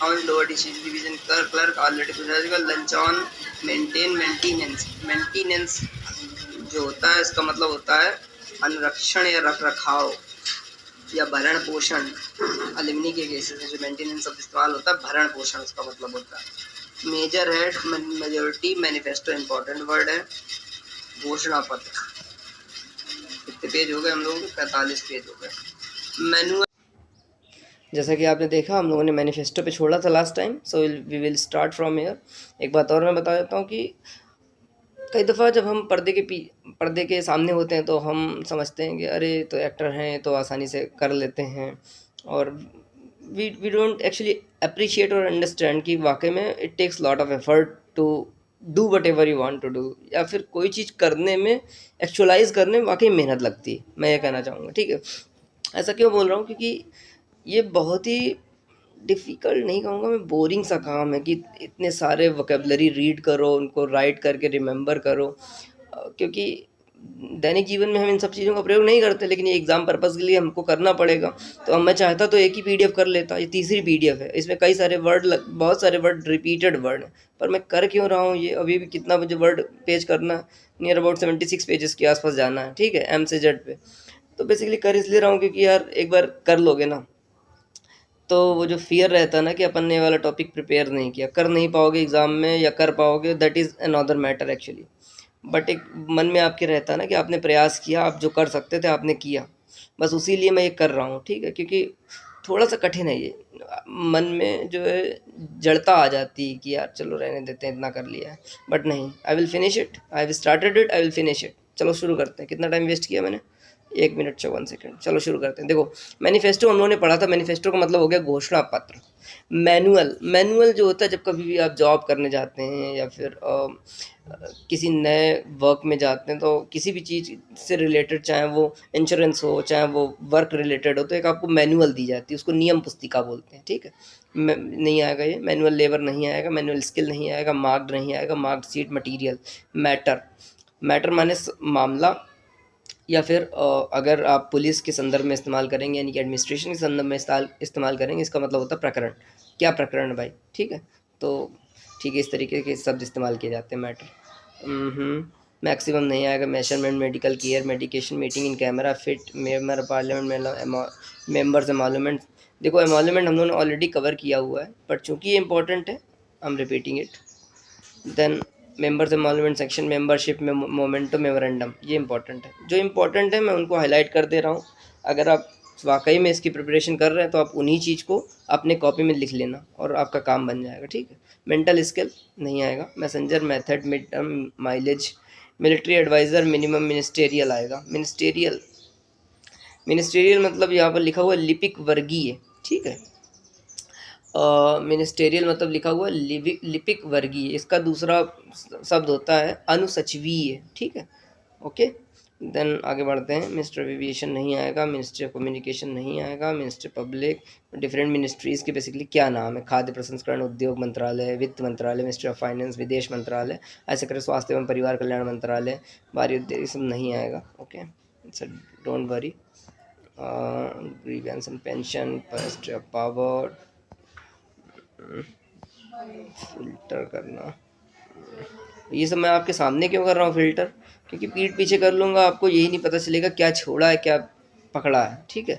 On lower division clerk already lunch on maintenance. Maintenance जो होता है इसका मतलब होता है अनुरक्षण या रख रखाव या भरण पोषण। अलुमिनी के केसेस में जो मेंटेनेंस शब्द इस्तेमाल होता है भरण पोषण उसका मतलब होता है। Major head majority manifesto important word है। घोषणा पत्र कितने पेज हो गए हम लोगों के? 45 पेज हो गए। मैनुअल जैसा कि आपने देखा हम लोगों ने मैनिफेस्टो पे छोड़ा था last time, so we will start from here. एक बात और मैं बता देता हूँ कि कई दफ़ा जब हम पर्दे के सामने होते हैं तो हम समझते हैं कि अरे तो एक्टर हैं तो आसानी से कर लेते हैं, और वी डोंट एक्चुअली अप्रिशिएट और अंडरस्टैंड कि वाकई में it takes lot of effort to do whatever you want to do, या फिर कोई चीज़ करने में, एक्चुअलाइज करने में वाकई मेहनत लगती है, मैं ये कहना चाहूँगा। ठीक है, ऐसा क्यों बोल रहा हूँ? क्योंकि ये बहुत ही डिफ़िकल्ट नहीं कहूँगा मैं, बोरिंग सा काम है कि इतने सारे वोकैबुलरी रीड करो, उनको राइट करके रिमेंबर करो। क्योंकि दैनिक जीवन में हम इन सब चीज़ों का प्रयोग नहीं करते, लेकिन ये एग्ज़ाम पर्पज़ के लिए हमको करना पड़ेगा। तो अब मैं चाहता तो एक ही पीडीएफ कर लेता, ये तीसरी पीडीएफ है, इसमें कई सारे बहुत सारे वर्ड रिपीटेड वर्ड हैं, पर मैं कर क्यों रहा हूँ ये? अभी भी कितना मुझे वर्ड पेज करना है, नियर अबाउट 76 पेजेस के आसपास जाना है। ठीक है, एम से जेड पे। तो बेसिकली कर इसलिए रहा हूँ क्योंकि यार एक बार कर लोगे ना, तो वो जो फ़ियर रहता है ना कि अपन ने ये वाला टॉपिक प्रिपेयर नहीं किया, कर नहीं पाओगे एग्ज़ाम में या कर पाओगे, that is another matter actually. But एक मन में आपके रहता है ना कि आपने प्रयास किया, आप जो कर सकते थे आपने किया, बस उसी लिए मैं ये कर रहा हूँ। ठीक है, क्योंकि थोड़ा सा कठिन है ये, मन में जो है जड़ता आ जाती है कि यार चलो रहने देते हैं, इतना कर लिया है। बट नहीं, I will finish it, I have started it, I will finish it. चलो शुरू करते हैं। कितना टाइम वेस्ट किया मैंने? 1 मिनट 54 सेकेंड। चलो शुरू करते हैं। देखो, मैनिफेस्टो हम लोगों ने पढ़ा था। मैनिफेस्टो का मतलब हो गया घोषणा पत्र। मैनुअल जो होता है जब कभी भी आप जॉब करने जाते हैं या फिर किसी नए वर्क में जाते हैं, तो किसी भी चीज़ से रिलेटेड, चाहे वो इंश्योरेंस हो, चाहे वो वर्क रिलेटेड हो, तो एक आपको मैनुअल दी जाती है, उसको नियम पुस्तिका बोलते हैं। ठीक है, नहीं आएगा ये मैनुअल लेबर, नहीं आएगा मैनुअल स्किल, नहीं आएगा मार्क्ड, नहीं आएगा मार्क्ड सीट मटीरियल। मैटर माने मामला, या फिर अगर आप पुलिस के संदर्भ में इस्तेमाल करेंगे, यानी कि एडमिनिस्ट्रेशन के संदर्भ में इस्तेमाल करेंगे, इसका मतलब होता है प्रकरण। क्या प्रकरण है भाई? ठीक है, तो ठीक है, इस तरीके के शब्द इस्तेमाल किए जाते हैं। मैटर मैक्सिमम नहीं आएगा। Measurement, medical care, medication, meeting in camera, fit, member parliament, members emolument. देखो, एमॉल्यूमेंट हम लोगों ने ऑलरेडी कवर किया हुआ है, बट चूंकि ये इंपॉर्टेंट है, I am repeating it. Then members emolument section, membership में मोमेंटो मेमोरेंडम, ये इंपॉर्टेंट है। जो इंपॉर्टेंट है मैं उनको हाईलाइट कर दे रहा हूँ। अगर आप वाकई में इसकी प्रिपरेशन कर रहे हैं तो आप उन्हीं चीज़ को अपने कॉपी में लिख लेना और आपका काम बन जाएगा। ठीक है, मेंटल स्किल नहीं आएगा। Messenger, method, mid term, mileage, military adviser, minimum ministerial आएगा। मिनिस्टेरियल मतलब यहाँ पर लिखा हुआ लिपिक वर्गीय। ठीक है, मिनिस्टेरियल मतलब लिखा हुआ लिपिक वर्गीय, इसका दूसरा शब्द होता है अनुसचिवीय। ठीक है, ओके। देन आगे बढ़ते हैं। मिनिस्टर एविएशन नहीं आएगा। मिनिस्ट्री ऑफ कम्युनिकेशन नहीं आएगा। मिनिस्ट्री पब्लिक, डिफरेंट मिनिस्ट्रीज़ के बेसिकली क्या नाम है? खाद्य प्रसंस्करण उद्योग मंत्रालय, वित्त मंत्रालय, मिनिस्ट्री ऑफ फाइनेंस, विदेश मंत्रालय, ऐसे करके स्वास्थ्य एवं परिवार कल्याण मंत्रालय, बाहरी उद्योग, सब नहीं आएगा। Okay, don't worry. Grievance and pension, ministry of power, filter करना, ये सब मैं आपके सामने क्यों कर रहा हूँ फिल्टर? क्योंकि पीठ पीछे कर लूँगा आपको यही नहीं पता चलेगा क्या छोड़ा है क्या पकड़ा है। ठीक है,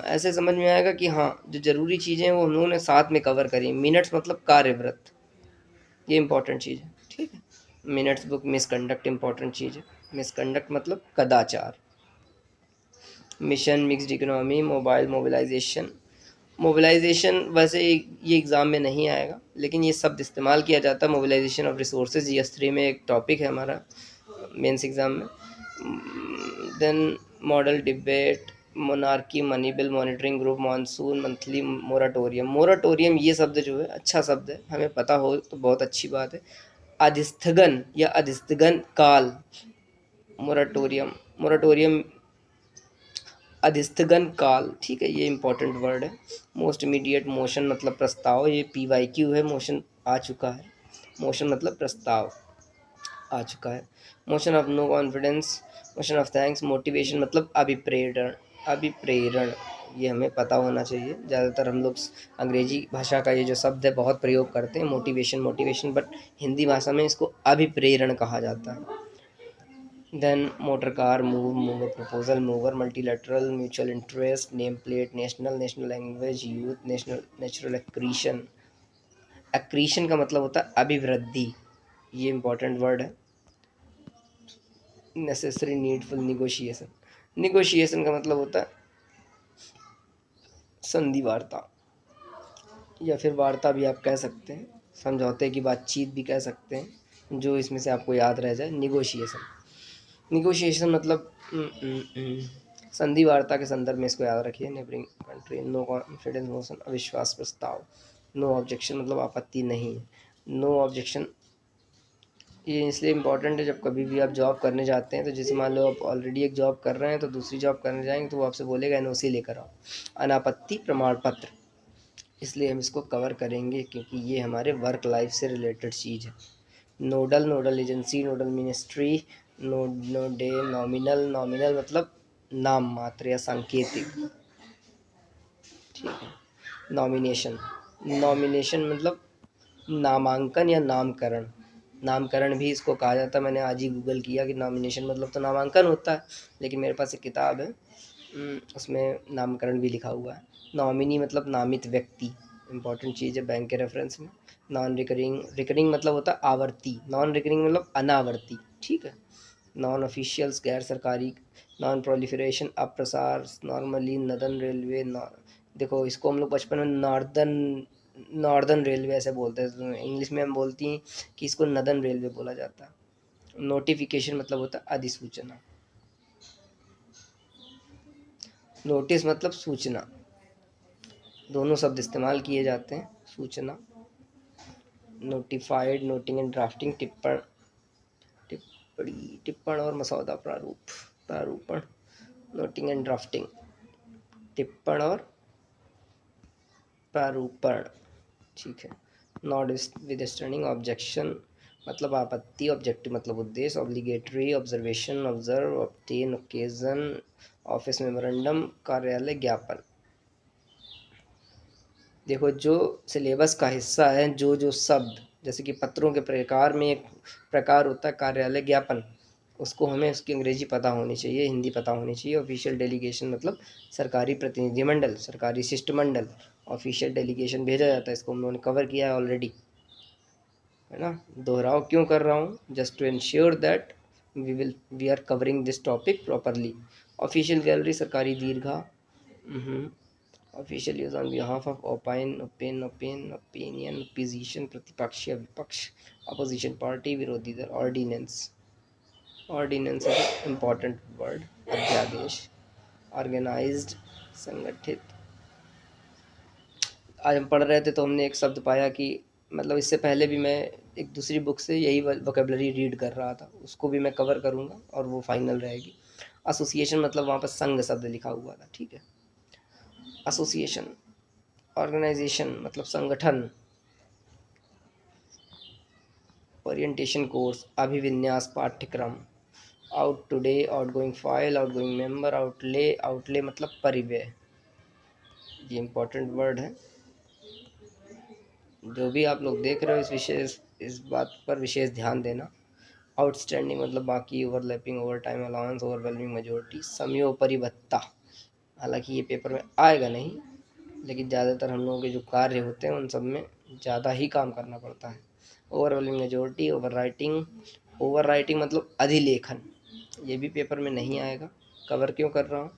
ऐसे समझ में आएगा कि हाँ, जो ज़रूरी चीज़ें हैं वो हम लोगों ने साथ में कवर करी। मिनट्स मतलब कार्यव्रत, ये इंपॉर्टेंट चीज़ है। ठीक है, मिनट्स बुक, मिसकंडक्ट इंपॉर्टेंट चीज़ है। मिसकंडक्ट मतलब कदाचार। मिशन, मिक्स्ड इकोनॉमी, मोबिलाइजेशन वैसे ये एग्ज़ाम में नहीं आएगा, लेकिन ये शब्द इस्तेमाल किया जाता है। मोबिलाइजेशन ऑफ रिसोर्सेज ES3 में एक टॉपिक है हमारा मेंस एग्ज़ाम में। Then model debate, monarchy, money bill, monitoring group, monsoon, monthly, moratorium ये शब्द जो है अच्छा शब्द है, हमें पता हो तो बहुत अच्छी बात है। अधिस्थगन या अधिस्थगन काल, मोराटोरियम अधिस्थगन काल। ठीक है, ये इंपॉर्टेंट वर्ड है। मोस्ट इमीडिएट मोशन मतलब प्रस्ताव, ये PYQ है। मोशन आ चुका है, मोशन मतलब प्रस्ताव आ चुका है। Motion of no confidence, motion of thanks, motivation मतलब अभिप्रेरण। ये हमें पता होना चाहिए। ज़्यादातर हम लोग अंग्रेजी भाषा का ये जो शब्द है बहुत प्रयोग करते हैं, मोटिवेशन, बट हिंदी भाषा में इसको अभिप्रेरण कहा जाता है। Then motor car, mover, proposal, mover, multilateral, mutual interest, name plate, national language, youth, natural accretion. Accretion का मतलब होता है अभिवृद्धि, ये इंपॉर्टेंट वर्ड है। नेसेसरी, नीडफुल, निगोशिएशन का मतलब होता है संधि वार्ता, या फिर वार्ता भी आप कह सकते हैं, समझौते की बातचीत भी कह सकते हैं, जो इसमें से आपको याद रह जाए। निगोशिएशन मतलब संधि वार्ता के संदर्भ में इसको याद रखिए। Neighbouring country, no confidence motion, अविश्वास प्रस्ताव। नो ऑब्जेक्शन मतलब आपत्ति नहीं है। नो ऑब्जेक्शन ये इसलिए इम्पॉर्टेंट है, जब कभी भी आप जॉब करने जाते हैं तो जैसे मान लो आप ऑलरेडी एक जॉब कर रहे हैं तो दूसरी जॉब करने जाएंगे तो वो आपसे बोलेगा एनओसी लेकर आओ, अनापत्ति प्रमाण पत्र। इसलिए हम इसको कवर करेंगे क्योंकि ये हमारे वर्क लाइफ से रिलेटेड चीज़ है। Nodal agency, nodal ministry, nominal मतलब नाम मात्र या सांकेतिक, ठीक है। नॉमिनेशन मतलब नामांकन या नामकरण भी इसको कहा जाता है। मैंने आज ही गूगल किया कि नॉमिनेशन मतलब तो नामांकन होता है, लेकिन मेरे पास एक किताब है उसमें नामकरण भी लिखा हुआ है। नॉमिनी मतलब नामित व्यक्ति, इंपॉर्टेंट चीज़ है बैंक के रेफरेंस में। रिकरिंग मतलब होता है आवर्ती, नॉन रिकरिंग मतलब अनावर्ती, ठीक है। नॉन ऑफिशियल्स गैर सरकारी, नॉन प्रोलिफरेशन अप्रसार, नॉर्मली नदन रेलवे, देखो इसको हम लोग बचपन में नॉर्दर्न रेलवे ऐसे बोलते हैं, इंग्लिश में हम बोलती हैं कि इसको नदन रेलवे बोला जाता है। नोटिफिकेशन मतलब होता है अधिसूचना, नोटिस मतलब सूचना, दोनों शब्द इस्तेमाल किए जाते हैं। सूचना, नोटिफाइड, नोटिंग एंड ड्राफ्टिंग, टिप्पण और मसौदा प्रारूपण, नोटिंग एंड ड्राफ्टिंग, टिप्पण और प्रारूपण, ठीक है। नॉट विद स्टैंडिंग, ऑब्जेक्शन मतलब आपत्ति, ऑब्जेक्टिव मतलब उद्देश्य, obligatory, observation, observe, obtain, occasion, office memorandum, कार्यालय ज्ञापन। देखो जो सिलेबस का हिस्सा है, जो शब्द जैसे कि पत्रों के प्रकार में एक प्रकार होता है कार्यालय ज्ञापन, उसको हमें उसकी अंग्रेजी पता होनी चाहिए, हिंदी पता होनी चाहिए। ऑफिशियल डेलीगेशन मतलब सरकारी प्रतिनिधिमंडल, सरकारी शिष्टमंडल, ऑफिशियल डेलीगेशन भेजा जाता है, इसको हम लोगों ने कवर किया है ऑलरेडी, है ना। दोहराव क्यों कर रहा हूँ, just to ensure that we are covering this topic properly. Official gallery सरकारी दीर्घा, official use on behalf of opinion, position प्रतिपक्ष या विपक्ष, अपोजिशन पार्टी, विरोधी दल, ऑर्डिनेंस इज इम्पॉर्टेंट वर्ड, अध्यादेश, ऑर्गेनाइज्ड संगठित। आज हम पढ़ रहे थे तो हमने एक शब्द पाया कि मतलब इससे पहले भी मैं एक दूसरी बुक से यही वोकेबलरी रीड कर रहा था, उसको भी मैं कवर करूँगा और वो फाइनल रहेगी। एसोसिएशन मतलब वहाँ पर संघ शब्द लिखा हुआ था, ठीक है। एसोसिएशन, ऑर्गेनाइजेशन मतलब संगठन, ओरिएंटेशन कोर्स, अभिविन्यास पाठ्यक्रम, out today, outgoing file, outgoing member, outlay मतलब परिव्यय, ये इंपॉर्टेंट वर्ड है। जो भी आप लोग देख रहे हो इस बात पर विशेष ध्यान देना। आउटस्टैंडिंग मतलब बाकी, overlapping, over time allowance, overwhelming majority, समयोपरि भत्ता। हालांकि ये पेपर में आएगा नहीं, लेकिन ज़्यादातर हम लोगों के जो कार्य होते हैं उन सब में ज़्यादा ही काम करना पड़ता है। ओवरवेलमिंग मेजोरिटी, ओवर राइटिंग मतलब अधिलेखन, ये भी पेपर में नहीं आएगा। कवर क्यों कर रहा हूँ,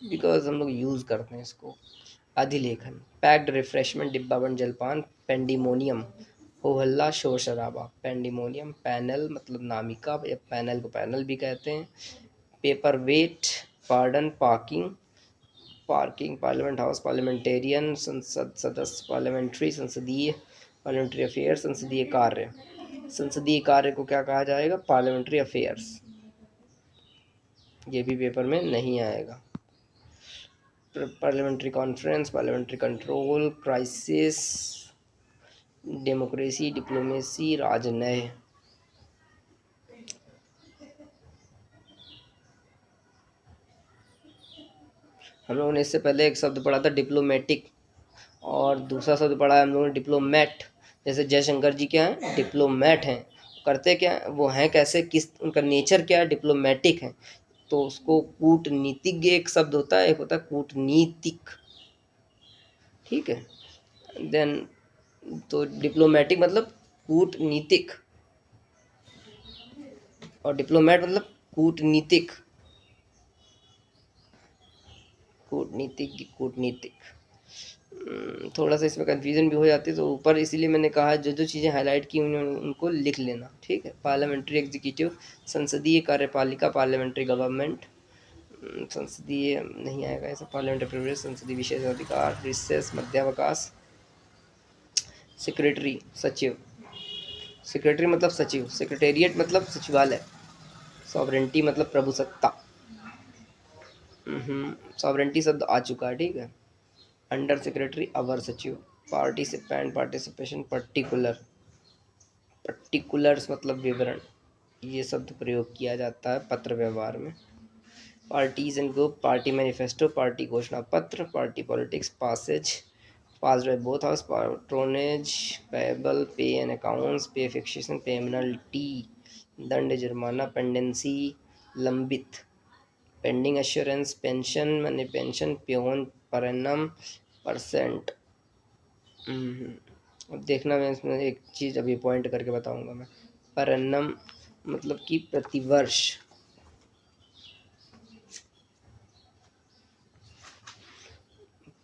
बिकॉज हम लोग यूज़ करते हैं इसको। अधिलेखन, पैक्ड रिफ्रेशमेंट डिब्बा बंद जलपान, पेंडिमोनियम, हो हल्ला शोर शराबा, पेंडिमोनियम। पैनल मतलब नामिका या पैनल को पैनल भी कहते हैं। Paper weight, pardon, parking, parliament house, parliamentarian, संसद सदस्य, पार्लियामेंट्री अफेयर्स, संसदीय कार्य को क्या कहा जाएगा, पार्लियामेंट्री अफेयर्स, ये भी पेपर में नहीं आएगा। Parliamentary conference, parliamentary control, crisis, democracy, diplomacy, राजनय। हम लोगों ने इससे पहले एक शब्द पढ़ा था डिप्लोमेटिक, और दूसरा शब्द पढ़ा है हम लोगों ने डिप्लोमेट। जैसे जयशंकर जी क्या हैं, डिप्लोमेट हैं। करते क्या हैं, वो हैं कैसे, किस उनका नेचर क्या है, डिप्लोमेटिक है। तो उसको कूटनीतिज्ञ एक शब्द होता है, एक होता है कूटनीतिक, ठीक है। देन तो डिप्लोमेटिक मतलब कूटनीतिक, और डिप्लोमेट मतलब कूटनीतिक, कूटनीतिक कूटनीतिक। थोड़ा सा इसमें कन्फ्यूजन भी हो जाती है, तो ऊपर इसीलिए मैंने कहा जो जो चीज़ें हाईलाइट की हुई उनको लिख लेना, ठीक है। पार्लियामेंट्री एग्जीक्यूटिव, संसदीय कार्यपालिका, पार्लियामेंट्री गवर्नमेंट, संसदीय नहीं आएगा ऐसा, पार्लियामेंट्री प्रिविलेज, संसदीय विशेष अधिकार, रिसेस मध्यावकाश, सेक्रेटरी सचिव, सेक्रेटरी मतलब सचिव, सेक्रेटेरिएट मतलब सचिवालय, सॉवरेंटी मतलब प्रभुसत्ता, सॉवरेंटी शब्द आ चुका है, ठीक है। अंडर सेक्रेटरी अवर सचिव, पार्टिसिपेंट पार्टिसिपेशन, पर्टिकुलर, पर्टिकुलर्स मतलब विवरण, ये शब्द प्रयोग किया जाता है पत्र व्यवहार में। Parties and group, party manifesto, party घोषणा पत्र, party politics, passage, pass by both house, patronage, payable, pay and accounts, pay fixation, penalty, दंड जुर्माना, पेंडेंसी लंबित, पेंडिंग एश्योरेंस, पेंशन माने पेंशन, प्योन, परनम, परसेंट। अब देखना, मैं इसमें एक चीज़ अभी पॉइंट करके बताऊंगा मैं। परन्नम मतलब कि प्रतिवर्ष,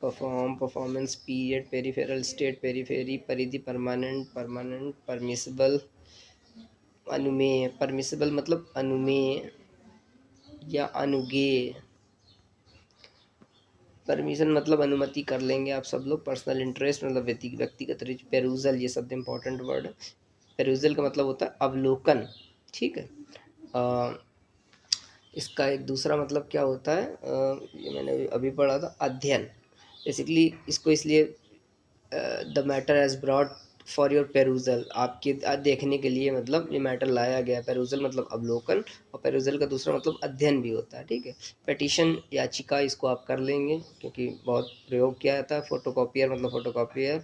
perform, performance, period, peripheral state, periphery, परिधि, परमानेंट, परमानेंट, परमिसिबल, अनुमेय, परमिसिबल मतलब अनुमेय या अनुगेय, परमिशन मतलब अनुमति कर लेंगे आप सब लोग, पर्सनल इंटरेस्ट मतलब व्यक्तिगत रुचि, पेरूजल ये शब्द इंपॉर्टेंट वर्ड है। पेरूजल का मतलब होता है अवलोकन, ठीक है। इसका एक दूसरा मतलब क्या होता है, ये मैंने अभी पढ़ा था, अध्ययन। बेसिकली इसको इसलिए the matter as broad for your perusal, आपके देखने के लिए मतलब ये मैटर लाया गया। पेरूजल मतलब अवलोकन, और पेरूजल का दूसरा मतलब अध्ययन भी होता है, ठीक है। पेटिशन याचिका, इसको आप कर लेंगे क्योंकि बहुत प्रयोग किया जाता है। फोटोकॉपियर मतलब photocopier,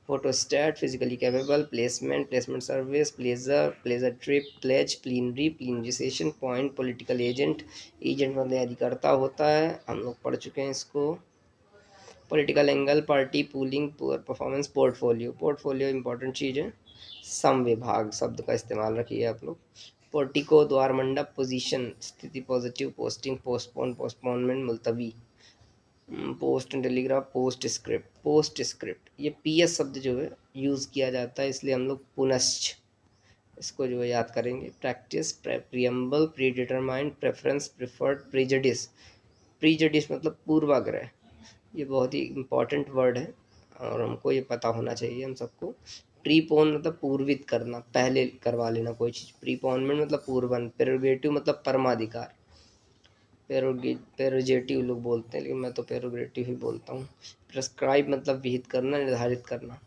photostat physically capable, placement, placement service, pleasure, pleasure trip, pledge, plenary, plenarization, point, political agent, agent मतलब अधिकर्ता होता है, हम लोग पढ़ चुके हैं इसको। Political angle, party, pooling, performance, portfolio, portfolio important चीज़ है। संविभाग शब्द का इस्तेमाल रखिए आप लोग। पोर्टिको द्वार मंडप, पोजीशन स्थिति, पॉजिटिव, पोस्टिंग, पोस्टपोन, पोस्टपोनमेंट, मुलतवी, post and telegraph, post script, post script ये पीएस शब्द जो है यूज़ किया जाता है, इसलिए हम लोग पुनश्च इसको जो है याद करेंगे। Practice, preamble, pre determined, preference, preferred, prejudice, prejudice मतलब पूर्वाग्रह, ये बहुत ही इम्पॉर्टेंट वर्ड है और हमको ये पता होना चाहिए हम सबको। प्रीपोन मतलब पूर्वित करना, पहले करवा लेना कोई चीज़। प्रीपोनमेंट मतलब पूर्वन। प्रेरोगेटिव मतलब परमाधिकार, पेरोगेटिव लोग बोलते हैं लेकिन मैं तो पेरोगेटिव ही बोलता हूँ। प्रेस्क्राइब मतलब विहित करना, निर्धारित करना,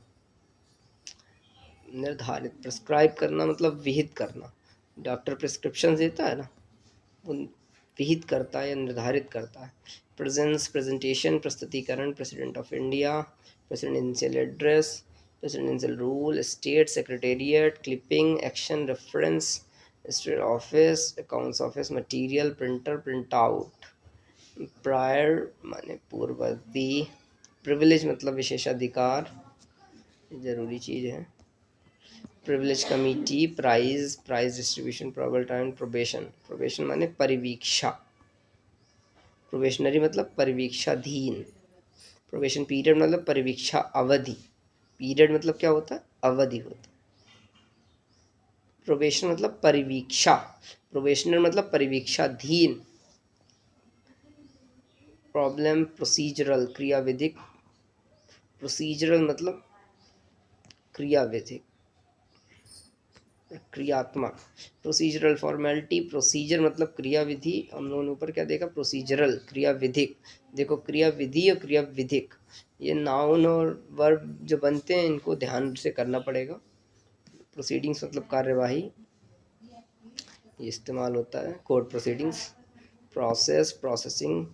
निर्धारित, प्रेस्क्राइब करना मतलब विहित करना। डॉक्टर प्रिस्क्रिप्शन देता है ना, उन विहित करता है या निर्धारित करता है। प्रेजेंस, प्रेजेंटेशन, प्रस्तुतिकरण, president of India, presidential address, presidential rule, state secretariat, clipping, action, reference, state office, accounts office, material, printer, print out, prior माने पूर्ववर्ती, प्रिविलेज मतलब विशेषाधिकार, जरूरी चीज़ है। Privilege committee, prize, prize distribution, probable time, probation, probation माने परिवीक्षा, probationary मतलब परिवीक्षाधीन, प्रोबेशन पीरियड मतलब परिवीक्षा अवधि, पीरियड मतलब क्या होता है, अवधि होता है। प्रोबेशन मतलब परिवीक्षा, प्रोबेशनर मतलब परिवीक्षाधीन। प्रॉब्लम, प्रोसीजरल क्रियाविधिक, प्रोसीजरल मतलब क्रियाविधिक, क्रियात्मक। प्रोसीजरल फॉर्मेलिटी, प्रोसीजर मतलब क्रियाविधि, हम लोगों ने ऊपर क्या देखा, प्रोसीजरल क्रियाविधिक। देखो क्रियाविधि और क्रियाविधिक ये नाउन और वर्ब जो बनते हैं इनको ध्यान से करना पड़ेगा। प्रोसीडिंग्स मतलब कार्यवाही, ये इस्तेमाल होता है court proceedings. Process, processing,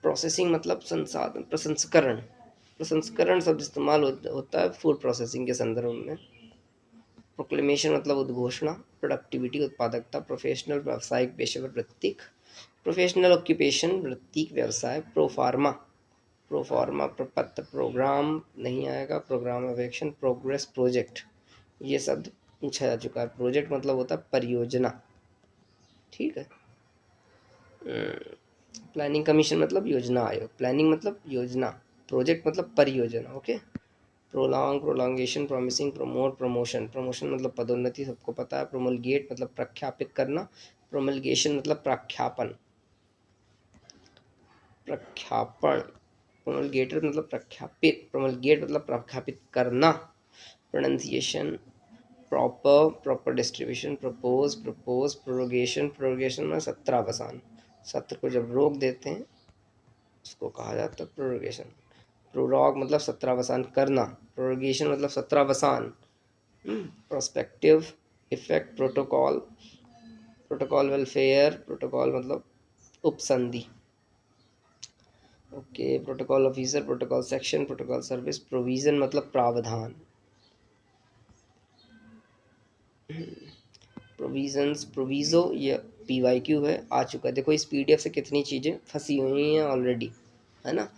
processing मतलब संसाधन, प्रसंस्करण। प्रसंस्करण शब्द इस्तेमाल होता है फूड प्रोसेसिंग के संदर्भ में। प्रोक्लेमेशन मतलब उद्घोषणा। प्रोडक्टिविटी उत्पादकता। प्रोफेशनल व्यावसायिक पेशेवर प्रतीक। प्रोफेशनल ऑक्यूपेशन प्रतीक व्यवसाय। प्रोफार्मा, प्रोफार्मा प्रपत्र। प्रोग्राम नहीं आएगा, programme of action. Progress project, ये शब्द पूछा जा चुका है। प्रोजेक्ट मतलब होता है परियोजना, ठीक है। प्लानिंग कमीशन मतलब योजना आयोग। प्लानिंग मतलब योजना, प्रोजेक्ट मतलब परियोजना, okay. Prolong, prolongation, promising, promote, promotion. Promotion मतलब पदोन्नति, सबको पता है। प्रोमलगेट मतलब प्रख्यापित करना। प्रोमलगेशन मतलब प्रख्यापन, प्रख्यापन। प्रोमलगेटर मतलब प्रख्यापित, प्रोमलगेट मतलब प्रख्यापित करना। Pronunciation, proper, proper distribution. Propose, propose. Prorogation, prorogation में सत्रावसान, सत्र को जब रोक देते हैं उसको कहा जाता है प्रोरोगेशन। प्रोरॉग मतलब सत्रावसान करना। प्रोरोगेशन मतलब सत्रावसान। Prospective, effect. Protocol, protocol welfare. Protocol मतलब उपसंधि, okay. Protocol officer, protocol section. Protocol service. Provision मतलब प्रावधान। प्रोविजंस, प्रोविजो, ये PYQ है, आ चुका है। देखो इस PDF से कितनी चीज़ें फंसी हुई हैं ऑलरेडी, है ना।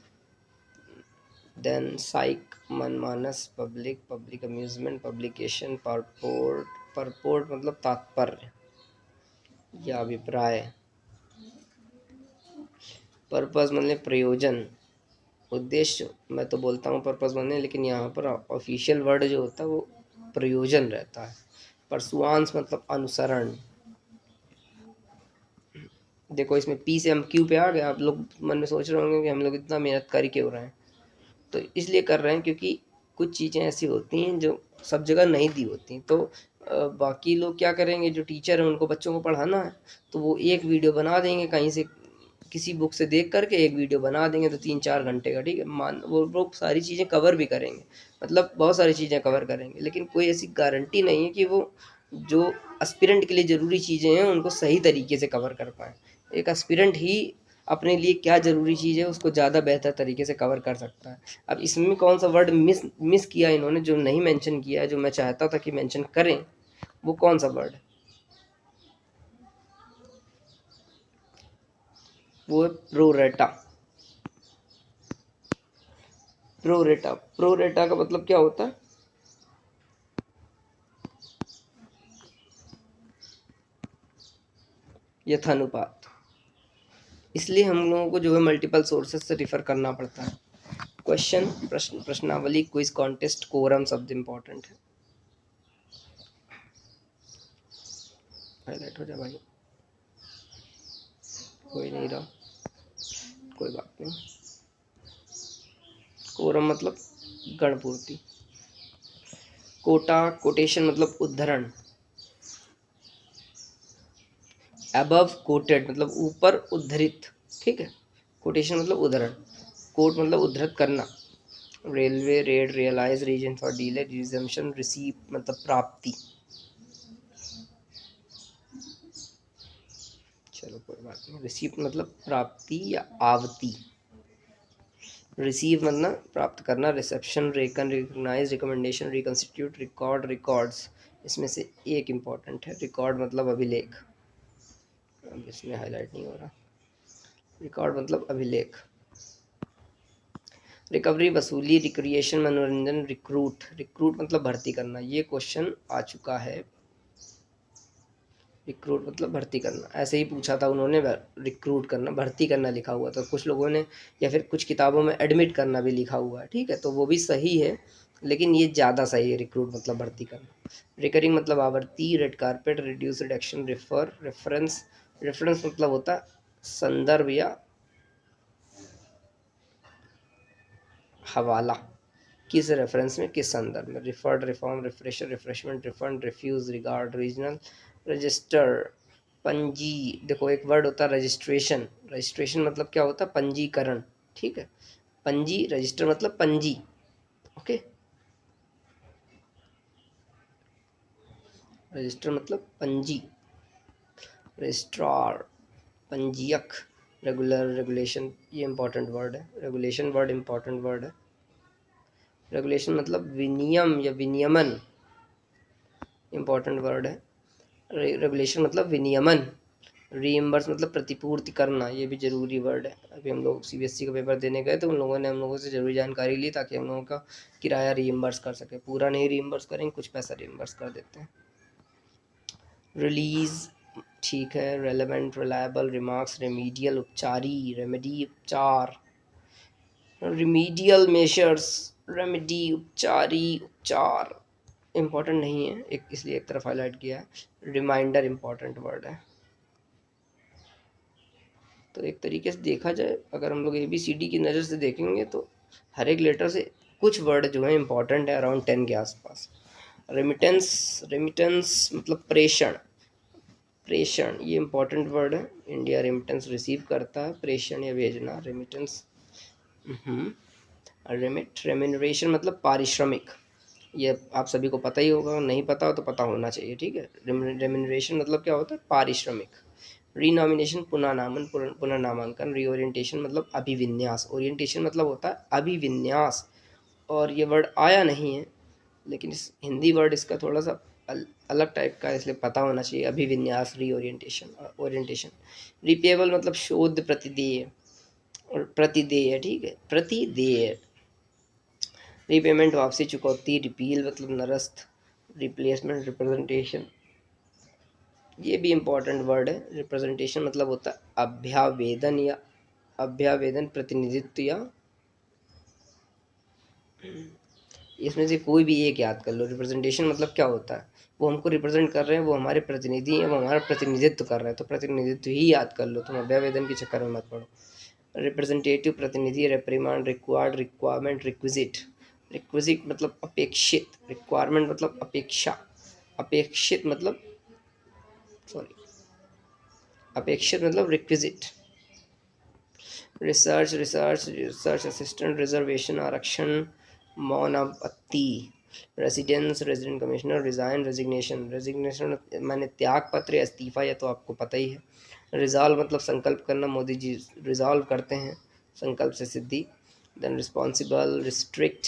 देन साइक, मनमानस। Public, public amusement. Publication, purport, purport मतलब तात्पर्य या अभिप्राय। पर्पस मतलब प्रयोजन, उद्देश्य। मैं तो बोलता हूँ पर्पस बनने, लेकिन यहाँ पर ऑफिशियल वर्ड जो होता है वो प्रयोजन रहता है। परसुआंस मतलब अनुसरण। देखो इसमें P से हम Q पे आ गए। आप लोग मन में सोच रहे होंगे कि हम लोग इतना मेहनत कर ही क्यों रहे हैं, तो इसलिए कर रहे हैं क्योंकि कुछ चीज़ें ऐसी होती हैं जो सब जगह नहीं दी होती। तो बाकी लोग क्या करेंगे, जो टीचर हैं उनको बच्चों को पढ़ाना है तो वो एक वीडियो बना देंगे कहीं से, किसी बुक से देख करके एक वीडियो बना देंगे, तो 3-4 घंटे का, ठीक है। मान वो लोग सारी चीज़ें कवर भी करेंगे, मतलब बहुत सारी चीज़ें कवर करेंगे, लेकिन कोई ऐसी गारंटी नहीं है कि वो जो एस्पिरेंट के लिए ज़रूरी चीज़ें हैं उनको सही तरीके से कवर कर पाएँ। एक एस्पिरेंट ही अपने लिए क्या ज़रूरी चीज़ है उसको ज़्यादा बेहतर तरीके से कवर कर सकता है। अब इसमें कौन सा वर्ड मिस मिस किया इन्होंने, जो नहीं मेंशन किया है, जो मैं चाहता था कि मेंशन करें, वो कौन सा वर्ड है? वो है प्रोरेटा। प्रोरेटा, प्रोरेटा का मतलब क्या होता है? यथानुपात। इसलिए हम लोगों को जो है मल्टीपल सोर्सेज से रिफर करना पड़ता है। क्वेश्चन, प्रश्न, प्रश्नावली, क्विज, कॉन्टेस्ट, कोरम शब्द इंपॉर्टेंट है। हाईलाइट हो जाए भाई, कोई नहीं रहा, कोई बात नहीं। कोरम मतलब गणपूर्ति। कोटा, कोटेशन मतलब उद्धरण। अबव कोटेड मतलब ऊपर उद्धृत, ठीक है। कोटेशन मतलब उद्धरण। कोट मतलब उद्धृत करना। Railway, raid, realise, reason for delay, resumption, receive मतलब प्राप्ति। चलो कोई बात नहीं। रिसीव मतलब प्राप्ति या आवती। रिसीव मतलब प्राप्त करना। Reception, reckon, recognise, recommendation, reconstitute, record, records. इसमें से एक इम्पॉर्टेंट है, रिकॉर्ड मतलब अभिलेख। अब इसमें हाईलाइट नहीं हो रहा। रिकॉर्ड मतलब अभिलेख। रिकवरी, वसूली, रिक्रिएशन, मनोरंजन, रिक्रूट। रिक्रूट मतलब भर्ती करना, ये क्वेश्चन आ चुका है। रिक्रूट मतलब भर्ती करना, ऐसे ही पूछा था उन्होंने। रिक्रूट करना, भर्ती करना लिखा हुआ था कुछ लोगों ने, या फिर कुछ किताबों में एडमिट करना भी लिखा हुआ है, ठीक है, तो वो भी सही है, लेकिन ये ज़्यादा सही है, रिक्रूट मतलब भर्ती करना। रिकरिंग मतलब आवर्ती। Red carpet, reduce, reduction, refer, reference. Reference मतलब होता है संदर्भ या हवाला, किस रेफरेंस में, किस संदर्भ में। Referred, reform, refresher, refreshment, refund, refuse, regard, regional, register, पंजी। देखो एक वर्ड होता है रजिस्ट्रेशन। रजिस्ट्रेशन मतलब क्या होता है, पंजीकरण, ठीक है। पंजी, रजिस्टर मतलब पंजी, ओके। रजिस्टर मतलब पंजी। रजिस्ट्रार, पंजीयक। रेगुलर, रेगुलेशन, ये इंपॉर्टेंट वर्ड है। रेगुलेशन वर्ड इंपॉर्टेंट वर्ड है। रेगुलेशन मतलब विनियम या विनियमन, इंपॉर्टेंट वर्ड है। रेगुलेशन मतलब विनियमन। रीइम्बर्स मतलब प्रतिपूर्ति करना, ये भी जरूरी वर्ड है। अभी हम लोग सीबीएसई का पेपर देने गए तो उन लोगों ने हम लोगों से जरूरी जानकारी ली ताकि हम लोगों का किराया रीइम्बर्स कर सके। पूरा नहीं रीइम्बर्स करेंगे, कुछ पैसा रीइम्बर्स कर देते हैं। रिलीज, ठीक है। रेलेवेंट, रिलायबल, रिमार्क्स, रेमीडियल, उपचारी, रेमेडी, उपचार, रिमीडियल मेजर्स, रेमेडी, उपचारी, उपचार इम्पोर्टेंट नहीं है, एक इसलिए एक तरफ हाईलाइट किया है। रिमाइंडर इम्पोर्टेंट वर्ड है। तो एक तरीके से देखा जाए, अगर हम लोग ABCD की नज़र से देखेंगे तो हर एक लेटर से कुछ वर्ड जो है इम्पोर्टेंट है, अराउंड 10 के आसपास। रेमिटेंस, रेमिटेंस मतलब प्रेषण, प्रेषण ये इम्पोर्टेंट वर्ड है। इंडिया रेमिटेंस रिसीव करता है, प्रेषण या भेजना, रेमिटेंस। रेमिट, रेम्यूनरेशन मतलब पारिश्रमिक, ये आप सभी को पता ही होगा, नहीं पता हो तो पता होना चाहिए, ठीक है। रेम्यूनरेशन मतलब क्या होता है, पारिश्रमिक। रीनॉमिनेशन पुनर्नामांकन। रीओरिएंटेशन मतलब अभिविन्यास, ओरिएंटेशन मतलब होता है अभिविन्यास, और ये वर्ड आया नहीं है लेकिन इस हिंदी वर्ड इसका थोड़ा सा अलग टाइप का, इसलिए पता होना चाहिए। अभिविन्यास, रीओरिएंटेशन, ओरिएंटेशन। रिपेबल मतलब शोध प्रतिदेय, और प्रतिदेय, ठीक है, प्रतिदेय। रीपेमेंट वापसी, चुकौती। रिपील मतलब निरस्त। रिप्लेसमेंट, रिप्रेजेंटेशन, ये भी इम्पोर्टेंट वर्ड है। रिप्रेजेंटेशन मतलब होता है अभ्यावेदन या अभ्यावेदन, प्रतिनिधित्व, या इसमें से कोई भी एक याद कर लो। रिप्रेजेंटेशन मतलब क्या होता है, वो हमको रिप्रेजेंट कर रहे हैं, वो हमारे प्रतिनिधि हैं, वो हमारा प्रतिनिधित्व कर रहे हैं, तो प्रतिनिधित्व ही याद कर लो, तुम अभ्यावेदन के चक्कर में मत पड़ो। रिप्रेजेंटेटिव प्रतिनिधि, रिप्रीमांड, रिक्वायर्ड, रिक्वायरमेंट, रिक्विजिट। रिक्विजिट मतलब अपेक्षित, रिक्वायरमेंट मतलब अपेक्षा, अपेक्षित मतलब सॉरी अपेक्षित मतलब requisite. Research, research assistant, reservation आरक्षण, मौन आपत्ति। Residence, resident commissioner, resign, resignation, resignation मैंने त्याग पत्र या इस्तीफा, या तो आपको पता ही है। रिजॉल्व मतलब संकल्प करना, मोदी जी रिजॉल्व करते हैं, संकल्प से सिद्धि। Then responsible, restrict,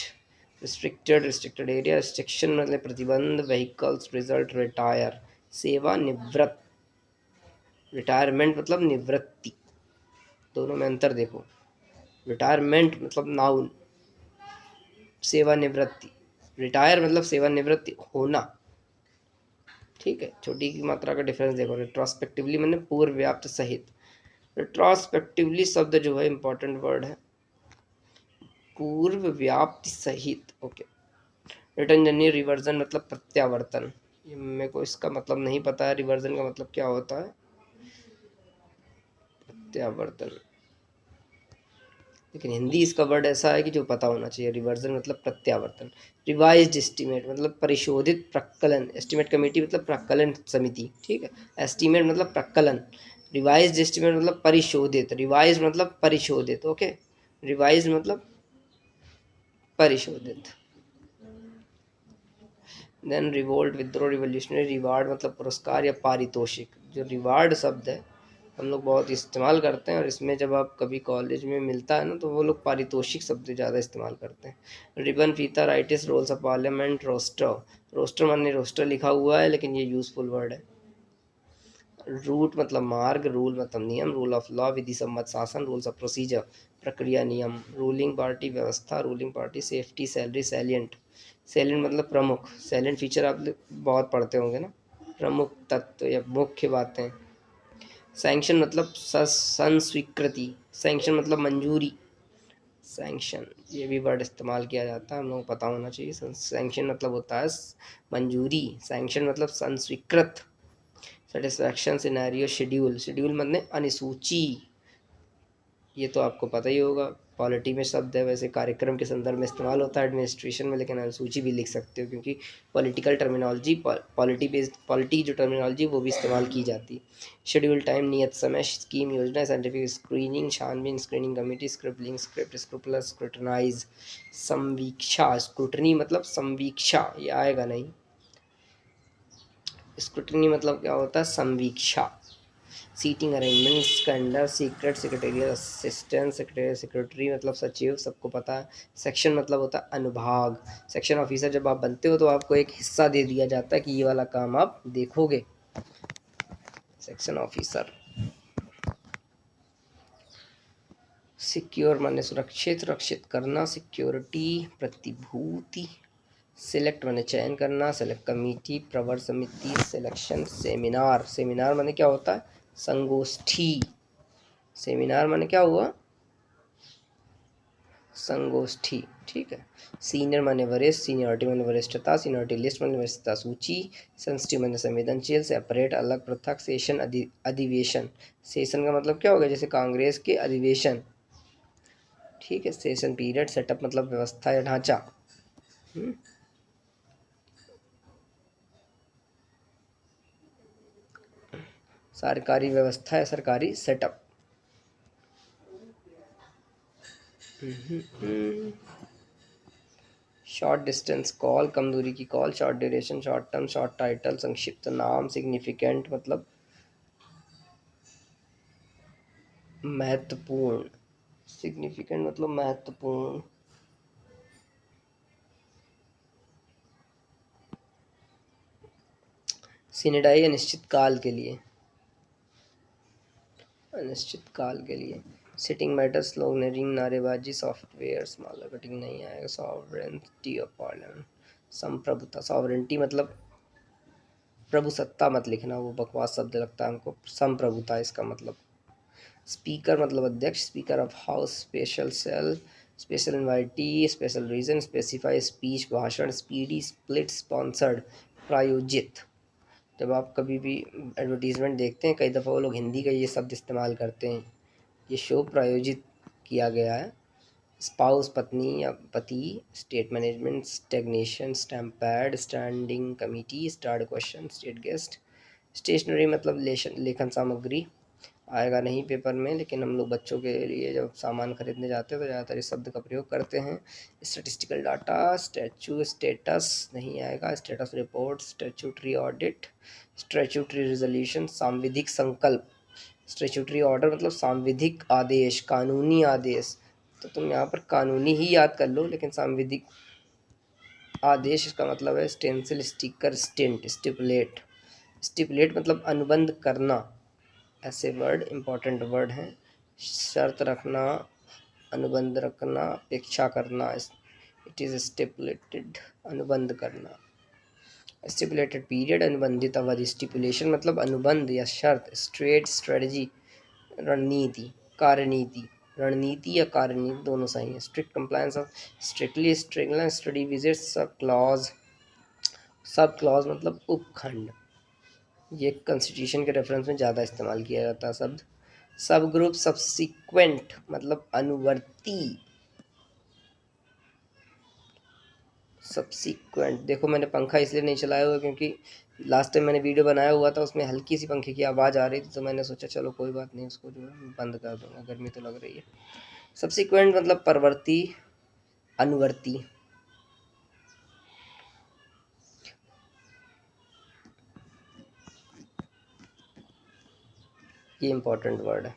restricted, restricted area, restriction मतलब प्रतिबंध। व्हीकल्स, रिजल्ट, रिटायर, सेवा निवृत्त। रिटायरमेंट मतलब निवृत्ति, दोनों में अंतर देखो। रिटायरमेंट मतलब नाउन, सेवानिवृत्ति। रिटायर मतलब सेवानिवृत्ति होना, ठीक है। छोटी की मात्रा का डिफरेंस देखो। रिट्रोस्पेक्टिवली मैंने पूर्व व्याप्त सहित। रिट्रोस्पेक्टिवली शब्द जो है इंपॉर्टेंट वर्ड है, पूर्व व्याप्ति सहित, ओके। रिटर्न जर्नी, रिवर्जन मतलब प्रत्यावर्तन, ये मेरे को इसका मतलब नहीं पता है, रिवर्जन का मतलब क्या होता है, प्रत्यावर्तन, लेकिन हिंदी इसका वर्ड ऐसा है कि जो पता होना चाहिए। रिवर्जन मतलब प्रत्यावर्तन। रिवाइज्ड एस्टीमेट मतलब परिशोधित प्रक्कलन, एस्टीमेट कमेटी मतलब प्रक्कलन समिति, ठीक है। एस्टीमेट मतलब प्रक्कलन, रिवाइज्ड एस्टीमेट मतलब परिशोधित, रिवाइज मतलब परिशोधित, ओके। रिवाइज मतलब परिशोधित। देन रिवोल्ट, विद्रोह, रिवोल्यूशनरी। रिवार्ड मतलब पुरस्कार या पारितोषिक। जो रिवार्ड शब्द है हम लोग बहुत इस्तेमाल करते हैं, और इसमें जब आप कभी कॉलेज में मिलता है ना तो वो लोग पारितोषिक शब्द ज़्यादा इस्तेमाल करते हैं। रिबन, फीता, rights, rolls of parliament, roster. Roster माने रोस्टर लिखा हुआ है लेकिन ये यूजफुल वर्ड है। रूट मतलब मार्ग, रूल मतलब नियम, रूल ऑफ लॉ विधि सम्मत शासन, रूल्स ऑफ प्रोसीजर प्रक्रिया नियम। रूलिंग पार्टी व्यवस्था, ruling party safety, salary, salient. Salient मतलब प्रमुख, सैलियंट फीचर आप बहुत पढ़ते होंगे ना, प्रमुख तत्व या मुख्य बातें। सैंक्शन मतलब संस्वीकृति, सैंक्शन मतलब मंजूरी, सैंक्शन ये भी वर्ड इस्तेमाल किया जाता है, हम लोग को पता होना चाहिए। सैंक्शन मतलब होता है मंजूरी, सैंक्शन मतलब संस्वीकृत। सेटिस्फैक्शन, सिनेरियो, शेड्यूल, शेड्यूल मतलब अनुसूची, ये तो आपको पता ही होगा, पॉलिटी में शब्द है, वैसे कार्यक्रम के संदर्भ में इस्तेमाल होता है एडमिनिस्ट्रेशन में, लेकिन अनुसूची भी लिख सकते हो क्योंकि political terminology, polity based, polity जो टर्मिनोलॉजी वो भी इस्तेमाल की जाती है। शेड्यूल, टाइम, नियत समय, स्कीम, योजना, साइंटिफिक स्क्रीनिंग, छानबीन, screening committee, scribbling, script, scrupulous, scrutinise, संवीक्षा। स्क्रूटनी मतलब संवीक्षा, ये आएगा नहीं। स्क्रूटनी मतलब क्या होता है, संवीक्षा। सीटिंग अरेंजमेंट्स का under secret secretary assistant secretary secretary मतलब सचिव, सबको पता है। सेक्शन मतलब होता है अनुभाग। सेक्शन ऑफिसर जब आप बनते हो तो आपको एक हिस्सा दे दिया जाता है कि ये वाला काम आप देखोगे। Section officer. सिक्योर माने सुरक्षित, रक्षित करना, सिक्योरिटी, प्रतिभूति। सिलेक्ट माने चयन करना, सेलेक्ट कमेटी, प्रवर समिति, सिलेक्शन, सेमिनार। सेमिनार माने क्या होता है? संगोष्ठी। सेमिनार माने क्या हुआ? संगोष्ठी, ठीक है। सीनियर माने वरिष्ठ, सीनियरिटी माने वरिष्ठता, सीनियरिटी लिस्ट माने वरिष्ठता सूची, सेंसिटिव माने संवेदनशील, सेपरेट अलग पृथक, सेशन अधिवेशन। सेशन का मतलब क्या होगा? जैसे कांग्रेस के अधिवेशन, ठीक है। सेशन पीरियड, सेटअप मतलब व्यवस्था या ढांचा। सरकारी व्यवस्था या सरकारी सेटअप। शॉर्ट डिस्टेंस कॉल, कम दूरी की call. Short duration, short term, short title, संक्षिप्त नाम। सिग्निफिकेंट मतलब महत्वपूर्ण। सिग्निफिकेंट मतलब महत्वपूर्ण। सिनेडाई अनिश्चित काल के लिए, अनिश्चित काल के लिए। सिटिंग मैटर, स्लोगनरिंग, नारेबाजी, सॉफ्टवेयर, माला कटिंग नहीं आएगा। सॉवरेंटी ऑफ पार्लियामेंट, संप्रभुता। सॉवरेंटी मतलब प्रभुसत्ता मत लिखना, वो बकवास शब्द लगता है हमको। संप्रभुता इसका मतलब। स्पीकर मतलब अध्यक्ष, speaker of house, special cell, special invitee, special reason, specify, speech, भाषण, स्पीडी, स्प्लिट, स्पॉन्सर्ड, प्रायोजित। जब आप कभी भी एडवर्टीज़मेंट देखते हैं, कई दफ़ा वो लोग हिंदी का ये शब्द इस्तेमाल करते हैं। ये शो प्रायोजित किया गया है। स्पाउस पत्नी या पति, state management, stagnation, stamp pad, standing committee, starred question, state guest. Stationery मतलब लेखन सामग्री, आएगा नहीं पेपर में, लेकिन हम लोग बच्चों के लिए जब सामान खरीदने जाते हैं तो ज़्यादातर इस शब्द का प्रयोग करते हैं। स्टैटिस्टिकल डाटा, स्टैचू, स्टेटस नहीं आएगा। Status report, statutory audit, statutory resolution, सांविधिक संकल्प। स्टैचूटरी ऑर्डर मतलब सांविधिक आदेश, कानूनी आदेश। तो तुम यहाँ पर कानूनी ही याद कर लो, लेकिन सांविधिक आदेश इसका मतलब है stencil, sticker, stent, stipulate. Stipulate मतलब अनुबंध करना। ऐसे वर्ड इंपॉर्टेंट वर्ड हैं। शर्त रखना, अनुबंध रखना, अपेक्षा करना। इट इज़ स्टिपुलेटेड, अनुबंध करना। स्टिपुलेटेड पीरियड, अनुबंधित अवधि। स्टिपुलेशन मतलब अनुबंध या शर्त। स्ट्रेट, स्ट्रेटजी, रणनीति, कार्यनीति। रणनीति या कार्यनीति दोनों सही है। Strict compliance of, strictly, strictly, study visit, sub clause. Sub clause मतलब उपखंड। ये कॉन्स्टिट्यूशन के रेफरेंस में ज़्यादा इस्तेमाल किया जाता है शब्द। सब ग्रुप, सब्सिक्वेंट मतलब अनुवर्ती। सब्सिक्वेंट, देखो मैंने पंखा इसलिए नहीं चलाया हुआ क्योंकि लास्ट टाइम मैंने वीडियो बनाया हुआ था, उसमें हल्की सी पंखे की आवाज़ आ रही थी, तो मैंने सोचा चलो कोई बात नहीं, उसको जो है बंद कर दूंगा, गर्मी तो लग रही है। सब्सिक्वेंट मतलब परवर्ती, अनुवर्ती। ये इंपॉर्टेंट वर्ड है।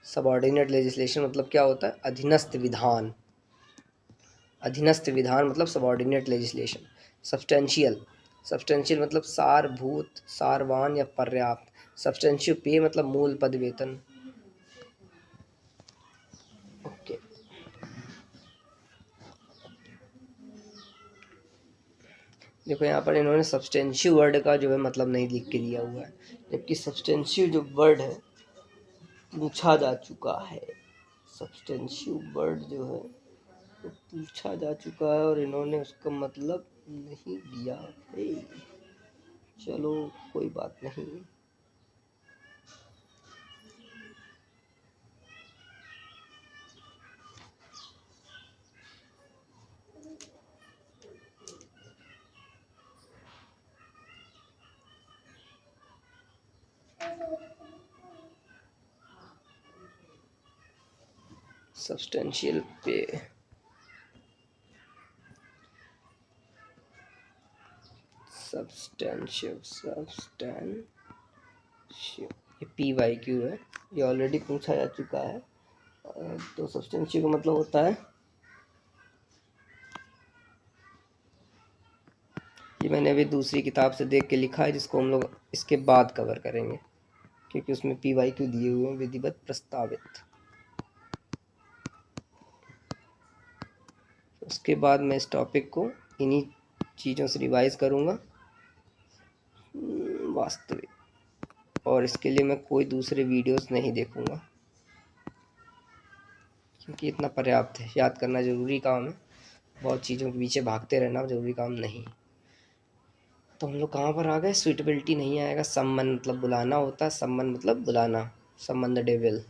सबऑर्डिनेट लेजिस्लेशन मतलब क्या होता है? अधीनस्थ विधान। अधीनस्थ विधान मतलब सबऑर्डिनेट लेजिस्लेशन। सब्सटेंशियल, सब्सटेंशियल मतलब सारभूत, सारवान या पर्याप्त। सब्सटेंशियल पे मतलब मूल पद वेतन। ओके, देखो यहाँ पर इन्होंने सब्सटेंशियल वर्ड का जो है मतलब नहीं लिख के दिया हुआ है, जबकि सब्सटेंशियल जो वर्ड है पूछा जा चुका है। सब्सटेंशियल वर्ड जो है वो पूछा जा चुका है और इन्होंने उसका मतलब नहीं दिया है। चलो कोई बात नहीं। सब्सटेंशियल पे, सब्सटेंशियल, सब्सटेंशियल, ये PYQ है, ये ऑलरेडी पूछा जा चुका है। तो सब्सटेंशियल का मतलब होता है, ये मैंने अभी दूसरी किताब से देख के लिखा है, जिसको हम लोग इसके बाद कवर करेंगे, क्योंकि उसमें PYQ दिए हुए हैं, विधिवत प्रस्तावित। उसके बाद मैं इस टॉपिक को इन्हीं चीज़ों से रिवाइज करूँगा वास्तविक, और इसके लिए मैं कोई दूसरे वीडियोस नहीं देखूँगा, क्योंकि इतना पर्याप्त है। याद करना ज़रूरी काम है, बहुत चीज़ों के पीछे भागते रहना ज़रूरी काम नहीं। तो हम लोग कहाँ पर आ गए? सुइटेबिलिटी नहीं आएगा, संबंध मतलब बुलाना होता है, संबंध मतलब बुलाना, संबंध डेविल।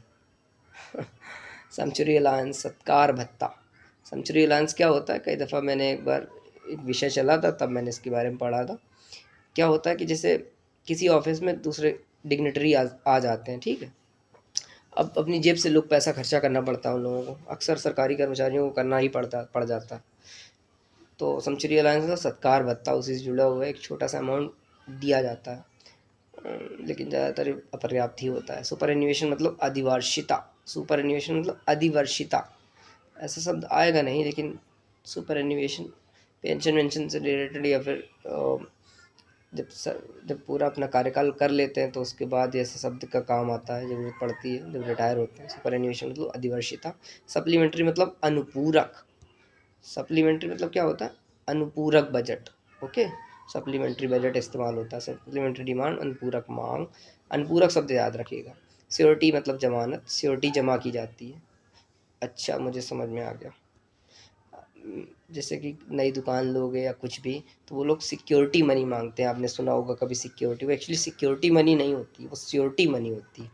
सेंचुरी अलायंस, सत्कार भत्ता। सेंचुरी अलायंस क्या होता है? कई दफ़ा मैंने एक बार एक विषय चला था, तब मैंने इसके बारे में पढ़ा था। क्या होता है कि जैसे किसी ऑफिस में दूसरे डिग्नेटरी आ जाते हैं, ठीक है। अब अपनी जेब से लोग पैसा खर्चा करना पड़ता है उन लोगों को, अक्सर सरकारी कर्मचारियों को करना ही पड़ जाता है। तो सेंचुरी अलायंस का सत्कार भत्ता, उसी से जुड़ा हुआ एक छोटा सा अमाउंट दिया जाता है, लेकिन ज़्यादातर अपर्याप्त ही होता है। सुपर एन्युएशन मतलब अधिवर्षिता, सुपर एन्युएशन मतलब अधिवर्षिता, ऐसा शब्द आएगा नहीं, लेकिन सुपर एन्युएशन पेंशन वेंशन से रिलेटेड, या फिर जब पूरा अपना कार्यकाल कर लेते हैं तो उसके बाद ऐसे शब्द का काम आता है, ज़रूरत पड़ती है जब रिटायर होते हैं। सुपर एन्युएशन मतलब अधिवर्षिता। सप्लीमेंट्री मतलब अनुपूरक, सप्लीमेंट्री मतलब क्या होता है? अनुपूरक बजट। ओके, सप्लीमेंट्री बजट इस्तेमाल होता है, सप्लीमेंट्री डिमांड, अनुपूरक मांग। अनुपूरक शब्द याद रखिएगा। सियोरिटी मतलब जमानत, सियोरिटी जमा की जाती है। अच्छा, मुझे समझ में आ गया। जैसे कि नई दुकान लोगे या कुछ भी, तो वो लोग सिक्योरिटी मनी मांगते हैं। आपने सुना होगा कभी सिक्योरिटी, वो एक्चुअली सिक्योरिटी मनी नहीं होती, वो सियोरिटी मनी होती है।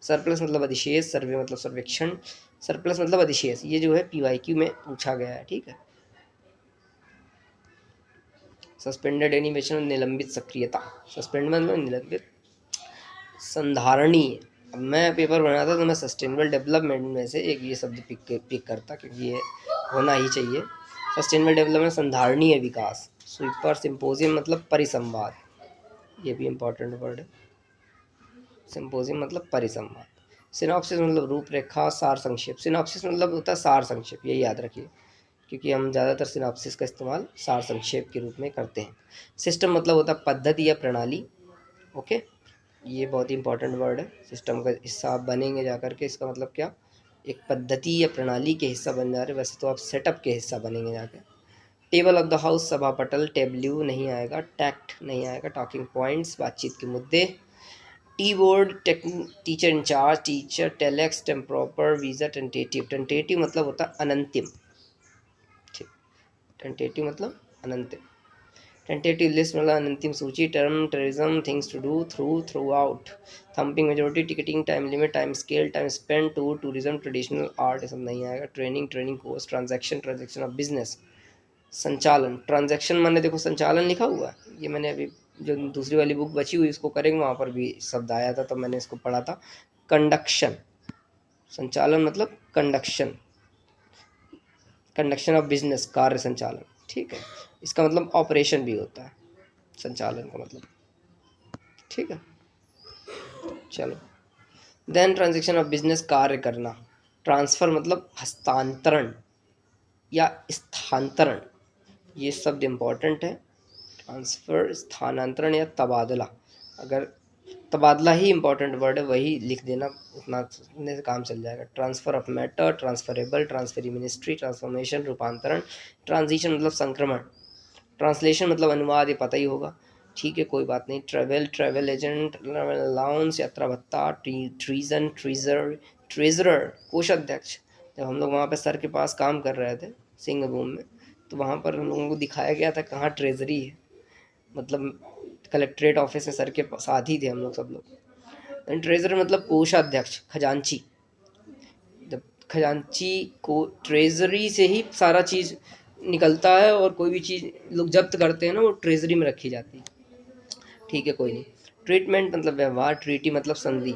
सरप्लस मतलब अधिशेष, सर्वे मतलब सर्वेक्षण, सरप्लस मतलब अधिशेष। ये जो है PYQ में पूछा गया है, ठीक है। सस्पेंडेड एनिमेशन, निलंबित सक्रियता। सस्पेंड मतलब निलंबित। संधारणीय, अब मैं पेपर बनाता तो मैं सस्टेनेबल डेवलपमेंट में से एक ये शब्द पिक करता, क्योंकि ये होना ही चाहिए। सस्टेनेबल डेवलपमेंट, संधारणीय विकास। सुपर सिंपोजियम मतलब परिसंवाद, ये भी इम्पोर्टेंट वर्ड है। सिंपोजियम मतलब परिसंवाद। सिनॉप्सिस मतलब रूपरेखा, सार संक्षेप। सिनॉप्सिस मतलब होता है सार संक्षेप, ये याद रखिए, क्योंकि हम ज़्यादातर सिनॉप्सिस का इस्तेमाल सार संक्षेप के रूप में करते हैं। सिस्टम मतलब होता है पद्धति या प्रणाली। ओके, ये बहुत ही इंपॉर्टेंट वर्ड है। सिस्टम का हिस्सा आप बनेंगे जा कर के, इसका मतलब क्या? एक पद्धति या प्रणाली के हिस्सा बन जा रहे, वैसे तो आप सेटअप के हिस्सा बनेंगे जाकर। टेबल ऑफ द हाउस, सभा पटल। टेबल्यू नहीं आएगा, टैक्ट नहीं आएगा, टॉकिंग पॉइंट्स, बातचीत के मुद्दे। Tea board, teacher in charge, teacher, telex, temporary, visa, tentative. Tentative मतलब होता है अनंतिम, ठीक। टेंटेटिव मतलब अनंतिम। टेंटेटिव लिस्ट मतलब अनंतिम सूची। Term, terrorism, things to do, throughout. Thumping majority, ticketing, time limit, time scale, time spend, tour, tourism, traditional art, ये सब नहीं आएगा। Training, training course. Transaction, transaction of business. संचालन, ट्रांजैक्शन माने देखो संचालन लिखा हुआ है, ये मैंने अभी जो दूसरी वाली बुक बची हुई इसको करेंगे, वहाँ पर भी शब्द आया था, तो मैंने इसको पढ़ा था। कंडक्शन, संचालन मतलब कंडक्शन, कंडक्शन ऑफ बिजनेस, कार्य संचालन, ठीक है। इसका मतलब ऑपरेशन भी होता है संचालन का मतलब, ठीक है। चलो, देन ट्रांजैक्शन ऑफ बिजनेस, कार्य करना। ट्रांसफ़र मतलब हस्तांतरण या स्थानांतरण, ये शब्द इम्पॉर्टेंट है। ट्रांसफ़र, स्थानांतरण या तबादला। अगर तबादला ही इम्पॉर्टेंट वर्ड है, वही लिख देना, उतना से काम चल जाएगा। Transfer of matter, transferable, transferee ministry, transformation, रूपांतरण। ट्रांजिशन मतलब संक्रमण। ट्रांसलेशन मतलब अनुवाद, ये पता ही होगा, ठीक है, कोई बात नहीं। ट्रैवल, ट्रैवल एजेंट, अलाउंस, यात्रा भत्ता। ट्रीजन, ट्रेजरर, कोषाध्यक्ष। जब हम लोग वहाँ पे सर के पास काम कर रहे थे सिंहभूम में, तो वहाँ पर हम लोगों को दिखाया गया था कहाँ ट्रेजरी है, मतलब कलेक्ट्रेट ऑफिस में सर के साथ ही थे हम लोग सब लोग। ट्रेजरर मतलब कोषाध्यक्ष, खजांची। जब खजांची को, ट्रेजरी से ही सारा चीज़ निकलता है, और कोई भी चीज़ लोग जब्त करते हैं ना, वो ट्रेजरी में रखी जाती है, ठीक है, कोई नहीं। ट्रीटमेंट मतलब व्यवहार। ट्रीटी मतलब संधि,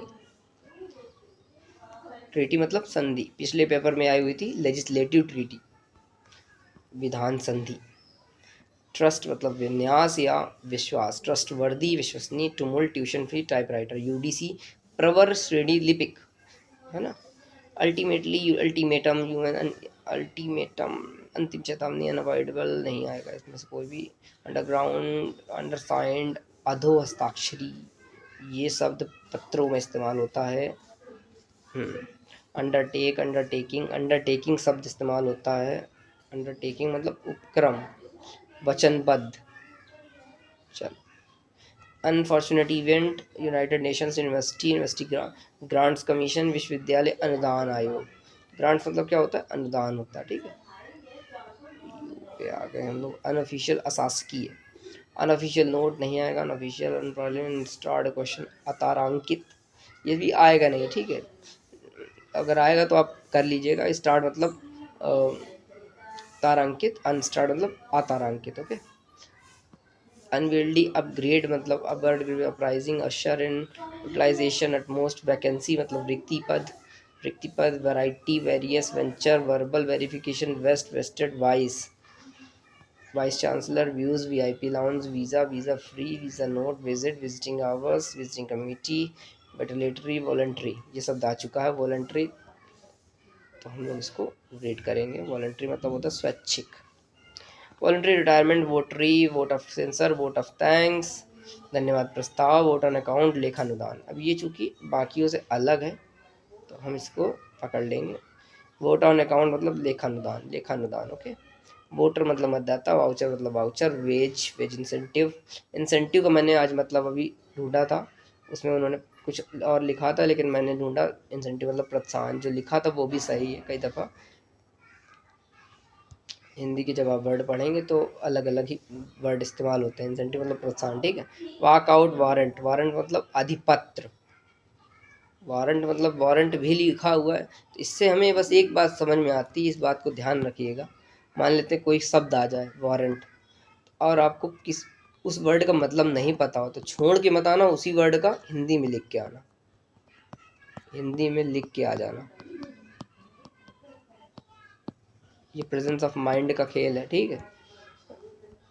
ट्रीटी मतलब संधि, पिछले पेपर में आई हुई थी लेजिस्लेटिव ट्रीटी, विधान संधि। ट्रस्ट मतलब विन्यास या विश्वास। ट्रस्ट वर्दी, विश्वसनीय। टुमुल, ट्यूशन फी, टाइपराइटर। UDC, प्रवर श्रेणी लिपिक है ना। अल्टीमेटली अल्टीमेटम ह्यूमन अल्टीमेटम अंतिम चेतावनी अनअवॉइडेबल नहीं आएगा इसमें से कोई भी। अंडरग्राउंड अंडरसाइंड अधो हस्ताक्षरी ये शब्द पत्रों में इस्तेमाल होता है। अंडरटेक अंडरटेकिंग अंडरटेकिंग शब्द इस्तेमाल होता है। अंडरटेकिंग मतलब उपक्रम वचनबद्ध। चल unfortunate event United Nations university grants commission विश्वविद्यालय अनुदान आयोग। ग्रांट्स मतलब क्या होता है, अनुदान होता है, ठीक है। पे आ गए हम लोग अनऑफिशियल अशासकीय। अनऑफिशियल नोट नहीं आएगा, अनऑफिशियल अनपार्लियामेंट स्टार्ट क्वेश्चन अतारांकित ये भी आएगा नहीं, ठीक है। अगर आएगा तो आप कर लीजिएगा। स्टार्ट मतलब तारांकित, अनस्टार्ट मतलब अतारांकित, ओके। अनविल्डी अपग्रेड मतलब uprising usher in utilisation utmost vacancy मतलब रिक्ति पद variety various venture verbal verification vest vested vice chancellor views VIP lounge visa visa free visa note visit visiting hours visiting committee veterinary voluntary ये सब आ चुका है। Voluntary तो हम लोग इसको रीड करेंगे। वॉलंटरी मतलब होता है स्वैच्छिक। Voluntary retirement votary vote of censure vote of thanks धन्यवाद प्रस्ताव वोट ऑन अकाउंट लेखानुदान। अब ये चूँकि बाकियों से अलग है तो हम इसको पकड़ लेंगे। वोट ऑन अकाउंट मतलब लेखानुदान ओके। वोटर मतलब मतदाता, वाउचर मतलब वाउचर, वेज इंसेंटिव का मैंने आज मतलब अभी ढूंढा था, उसमें उन्होंने कुछ और लिखा था लेकिन मैंने ढूंढा इंसेंटिव मतलब प्रोत्साहन, जो लिखा था वो भी सही है। कई दफ़ा हिंदी की जब आप वर्ड पढ़ेंगे तो अलग अलग ही वर्ड इस्तेमाल होते हैं। इंसेंटिव मतलब प्रोत्साहन, ठीक है। वॉकआउट वारंट मतलब अधिपत्र, वारंट भी लिखा हुआ है। तो इससे हमें बस एक बात समझ में आती है, इस बात को ध्यान रखिएगा। मान लेते हैं कोई शब्द आ जाए वारंट और आपको उस वर्ड का मतलब नहीं पता हो तो छोड़ के मत आना, उसी वर्ड का हिंदी में लिख के आना, हिंदी में लिख के आ जाना। ये प्रेजेंस ऑफ माइंड का खेल है, ठीक है।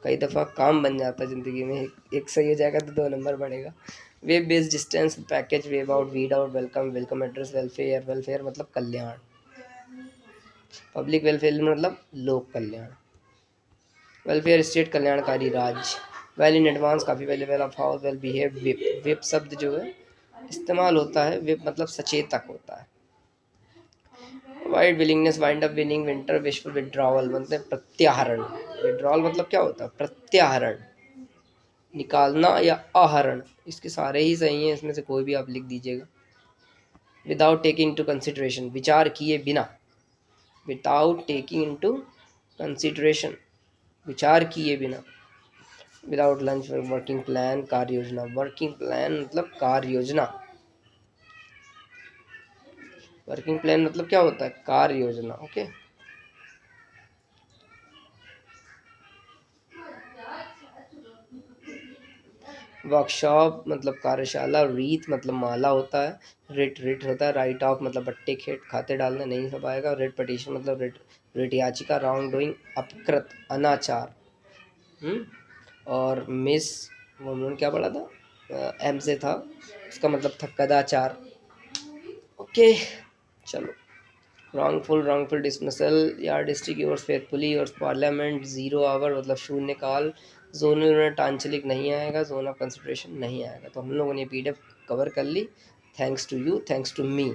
कई दफ़ा काम बन जाता है ज़िंदगी में, एक सही हो जाएगा तो 2 नंबर बढ़ेगा। Web based distance package web out weed out welcome address welfare मतलब कल्याण, पब्लिक वेलफेयर मतलब लोक कल्याण, वेलफेयर स्टेट कल्याणकारी राज्य, वेल इन एडवांस काफ़ी पहले, well of how well behave whip शब्द जो है इस्तेमाल होता है, विप मतलब सचेतक होता है। Wide willingness wind up winning winter wishful withdrawal मतलब प्रत्याहरण। विड्रॉल मतलब क्या होता है, प्रत्याहरण, निकालना या आहरण, इसके सारे ही सही हैं, इसमें से कोई भी आप लिख दीजिएगा। विदाउट टेकिंग इनटू कंसिडरेशन विचार किए बिना, विदाउट टेकिंग इनटू कंसिडरेशन विचार किए बिना। विदाउट लंच वर्किंग प्लान कार्य योजना, वर्किंग प्लान मतलब कार्य योजना, वर्किंग प्लान मतलब क्या होता है, कार्य योजना, ओके। वर्कशॉप मतलब कार्यशाला, रीत मतलब माला होता है, रिट होता है, राइट ऑफ मतलब बट्टे खेत खाते डालना नहीं हो पाएगा, रिट पटिशन मतलब रिट याचिका, रॉन्ग डूइंग अपकृत अनाचार, और मिस वो उन्होंने क्या पढ़ा था, एम से था, उसका मतलब था कदाचार, ओके। चलो रॉन्गफुल डिसमिसल या district yours faithfully yours parliament, 0 hour मतलब शून्य काल, जोनल यूनिट आंचलिक नहीं आएगा, जोन ऑफ कंसिडरेशन नहीं आएगा। तो हम लोगों ने पीडीएफ कवर कर ली, thanks to you, thanks to me.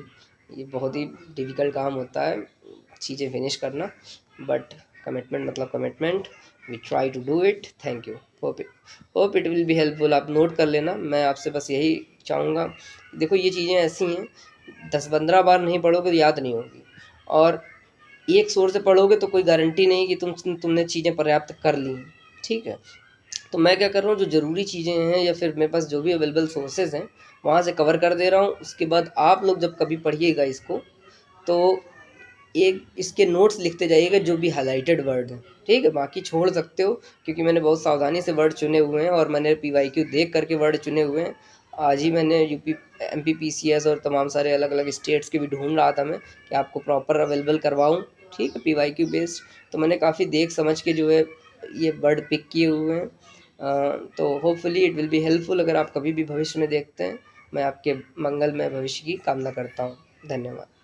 ये बहुत ही डिफ़िकल्ट काम होता है चीज़ें फिनिश करना, बट कमिटमेंट मतलब commitment, we try to do it. Thank you, hope it will be helpful. आप नोट कर लेना, मैं आपसे बस यही चाहूँगा। देखो ये चीज़ें ऐसी हैं 10-15 बार नहीं पढ़ोगे तो याद नहीं होगी, और एक सोर से पढ़ोगे तो कोई गारंटी नहीं कि तुमने चीज़ें पर्याप्त कर ली, ठीक है। तो मैं क्या कर रहा हूँ, जो ज़रूरी चीज़ें हैं या फिर मेरे पास जो भी अवेलेबल सोर्सेज हैं वहाँ से कवर कर दे रहा हूँ। उसके बाद आप लोग जब कभी पढ़िएगा इसको तो एक इसके नोट्स लिखते जाइएगा जो भी हाईलाइटेड वर्ड हैं, ठीक है। बाकी छोड़ सकते हो क्योंकि मैंने बहुत सावधानी से वर्ड चुने हुए हैं और मैंने PYQ देख करके वर्ड चुने हुए हैं। आज ही मैंने यूपी MP PCS और तमाम सारे अलग अलग स्टेट्स के भी ढूंढ रहा था मैं कि आपको प्रॉपर अवेलेबल करवाऊँ, ठीक है, PYQ बेस्ड। तो मैंने काफ़ी देख समझ के जो है ये वर्ड पिक किए हुए हैं। तो hopefully it will be helpful अगर आप कभी भी भविष्य में देखते हैं मैं आपके मंगलमय भविष्य की कामना करता हूँ। धन्यवाद।